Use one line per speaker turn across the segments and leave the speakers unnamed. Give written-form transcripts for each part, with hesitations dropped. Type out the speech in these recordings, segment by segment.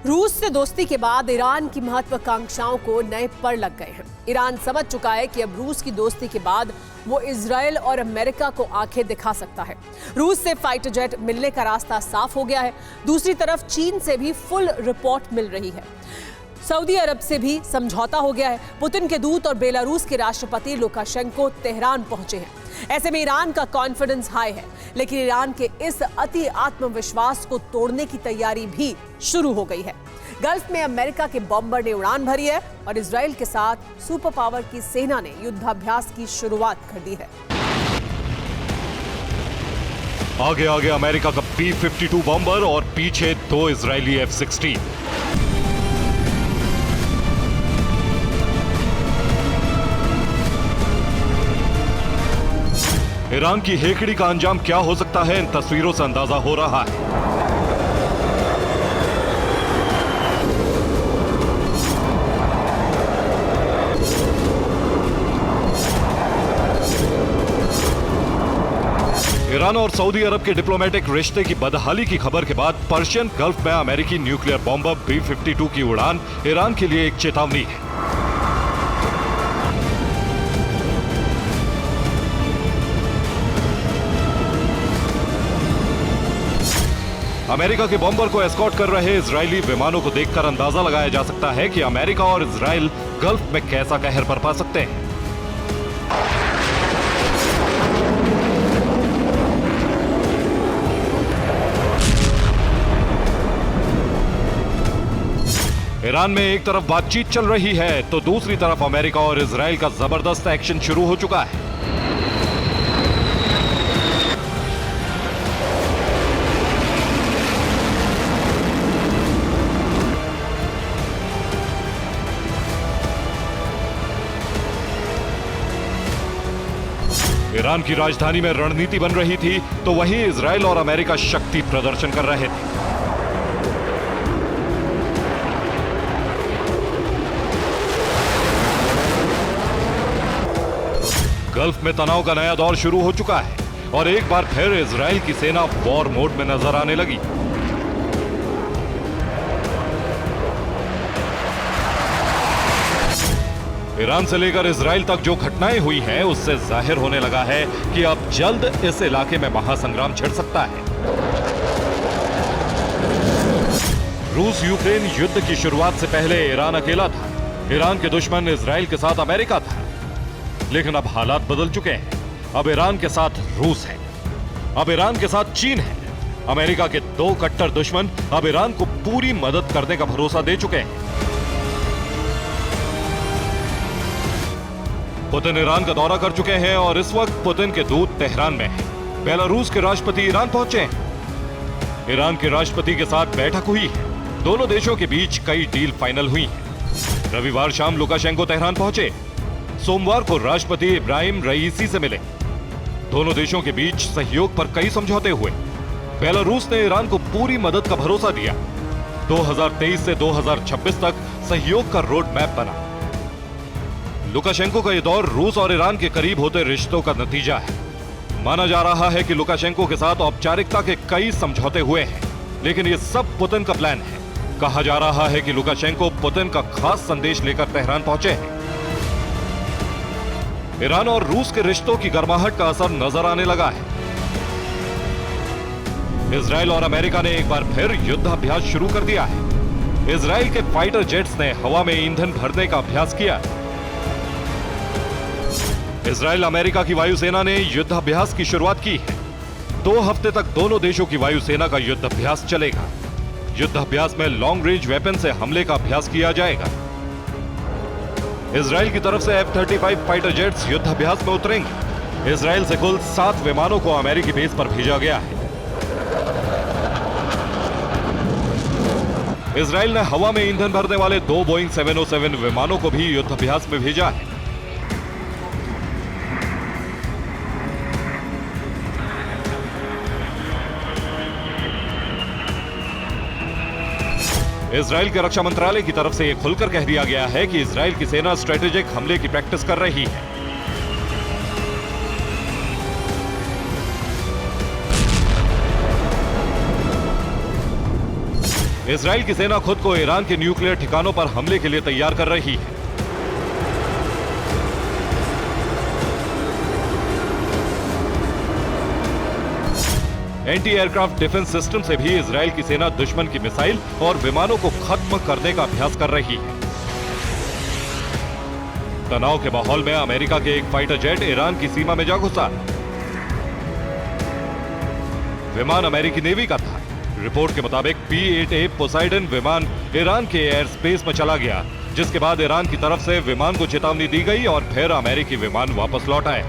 रूस से दोस्ती के बाद ईरान की महत्वाकांक्षाओं को नए पर लग गए हैं। ईरान समझ चुका है कि अब रूस की दोस्ती के बाद वो इजराइल और अमेरिका को आंखें दिखा सकता है। रूस से फाइटर जेट मिलने का रास्ता साफ हो गया है। दूसरी तरफ चीन से भी फुल रिपोर्ट मिल रही है। सऊदी अरब से भी समझौता हो गया है। पुतिन के दूत और बेलारूस के राष्ट्रपति लुकाशेंको तेहरान पहुंचे हैं। ऐसे में ईरान का कॉन्फिडेंस हाई है, लेकिन ईरान के इस अति आत्मविश्वास को तोड़ने की तैयारी भी शुरू हो गई है। गल्फ में अमेरिका के बॉम्बर ने उड़ान भरी है और इजराइल के साथ सुपर पावर की सेना ने युद्धाभ्यास की शुरुआत कर दी है।
आगे आगे अमेरिका का P-52 बॉम्बर और पीछे 2 इजरायली F-16। ईरान की हेकड़ी का अंजाम क्या हो सकता है, इन तस्वीरों से अंदाजा हो रहा है। ईरान और सऊदी अरब के डिप्लोमेटिक रिश्ते की बदहाली की खबर के बाद पर्शियन गल्फ में अमेरिकी न्यूक्लियर बॉम्बर B-52 की उड़ान ईरान के लिए एक चेतावनी है। अमेरिका के बॉम्बर को एस्कॉर्ट कर रहे इजरायली विमानों को देखकर अंदाजा लगाया जा सकता है कि अमेरिका और इजराइल गल्फ में कैसा कहर बरपा सकते हैं। ईरान में एक तरफ बातचीत चल रही है तो दूसरी तरफ अमेरिका और इजराइल का जबरदस्त एक्शन शुरू हो चुका है। ईरान की राजधानी में रणनीति बन रही थी तो वहीं इजराइल और अमेरिका शक्ति प्रदर्शन कर रहे थे। गल्फ में तनाव का नया दौर शुरू हो चुका है और एक बार फिर इजराइल की सेना वॉर मोड में नजर आने लगी। ईरान से लेकर इजराइल तक जो घटनाएं हुई हैं, उससे जाहिर होने लगा है कि अब जल्द इस इलाके में महासंग्राम छिड़ सकता है। रूस यूक्रेन युद्ध की शुरुआत से पहले ईरान अकेला था। ईरान के दुश्मन इजराइल के साथ अमेरिका था, लेकिन अब हालात बदल चुके हैं। अब ईरान के साथ रूस है, अब ईरान के साथ चीन है। अमेरिका के 2 कट्टर दुश्मन अब ईरान को पूरी मदद करने का भरोसा दे चुके हैं। पुतिन ईरान का दौरा कर चुके हैं और इस वक्त पुतिन के दूत तेहरान में हैं। बेलारूस के राष्ट्रपति ईरान पहुंचे हैं। ईरान के राष्ट्रपति के साथ बैठक हुई है। दोनों देशों के बीच कई डील फाइनल हुई हैं। रविवार शाम लुकाशेंको तेहरान पहुंचे। सोमवार को राष्ट्रपति इब्राहिम रईसी से मिले। दोनों देशों के बीच सहयोग पर कई समझौते हुए। बेलारूस ने ईरान को पूरी मदद का भरोसा दिया। 2023 से 2026 तक सहयोग का रोड मैप बना। लुकाशेंको का यह दौर रूस और ईरान के करीब होते रिश्तों का नतीजा है। माना जा रहा है कि लुकाशेंको के साथ औपचारिकता के कई समझौते हुए हैं, लेकिन यह सब पुतिन का प्लान है। कहा जा रहा है कि लुकाशेंको पुतिन का खास संदेश लेकर तेहरान पहुंचे हैं। ईरान और रूस के रिश्तों की गर्माहट का असर नजर आने लगा है। इजराइल और अमेरिका ने एक बार फिर युद्धाभ्यास शुरू कर दिया है। इजराइल के फाइटर जेट्स ने हवा में ईंधन भरने का अभ्यास किया। इजराइल अमेरिका की वायुसेना ने युद्धाभ्यास की शुरुआत की है। 2 हफ्ते तक दोनों देशों की वायुसेना का युद्धाभ्यास चलेगा। युद्धाभ्यास में लॉन्ग रेंज वेपन से हमले का अभ्यास किया जाएगा। इजराइल की तरफ से F-35 फाइटर जेट्स युद्धाभ्यास में उतरेंगे। इजराइल से कुल 7 विमानों को अमेरिकी बेस पर भेजा गया है। इजराइल ने हवा में ईंधन भरने वाले 2 बोइंग 707 विमानों को भी युद्धाभ्यास में भेजा है। इजराइल के रक्षा मंत्रालय की तरफ से यह खुलकर कह दिया गया है कि इजराइल की सेना स्ट्रेटेजिक हमले की प्रैक्टिस कर रही है। इजराइल की सेना खुद को ईरान के न्यूक्लियर ठिकानों पर हमले के लिए तैयार कर रही है। एंटी एयरक्राफ्ट डिफेंस सिस्टम से भी इजराइल की सेना दुश्मन की मिसाइल और विमानों को खत्म करने का अभ्यास कर रही है। तनाव के माहौल में अमेरिका के एक फाइटर जेट ईरान की सीमा में जा घुसा। विमान अमेरिकी नेवी का था। रिपोर्ट के मुताबिक P-8A पोसाइडन विमान ईरान के एयर स्पेस में चला गया, जिसके बाद ईरान की तरफ से विमान को चेतावनी दी गई और फिर अमेरिकी विमान वापस लौट आए।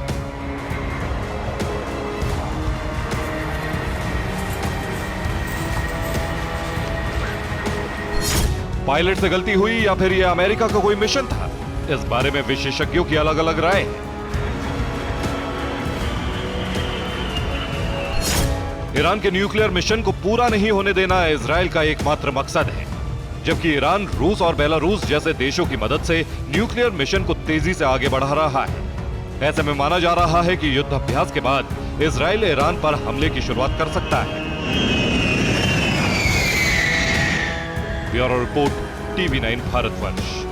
पायलट से गलती हुई या फिर यह अमेरिका का कोई मिशन था, इस बारे में विशेषज्ञों की अलग अलग राय है। ईरान के न्यूक्लियर मिशन को पूरा नहीं होने देना इजराइल का एकमात्र मकसद है, जबकि ईरान रूस और बेलारूस जैसे देशों की मदद से न्यूक्लियर मिशन को तेजी से आगे बढ़ा रहा है। ऐसे में माना जा रहा है कि युद्ध अभ्यास के बाद इजराइल ईरान पर हमले की शुरुआत कर सकता है। Bureau report, TV9 Bharatvarsh.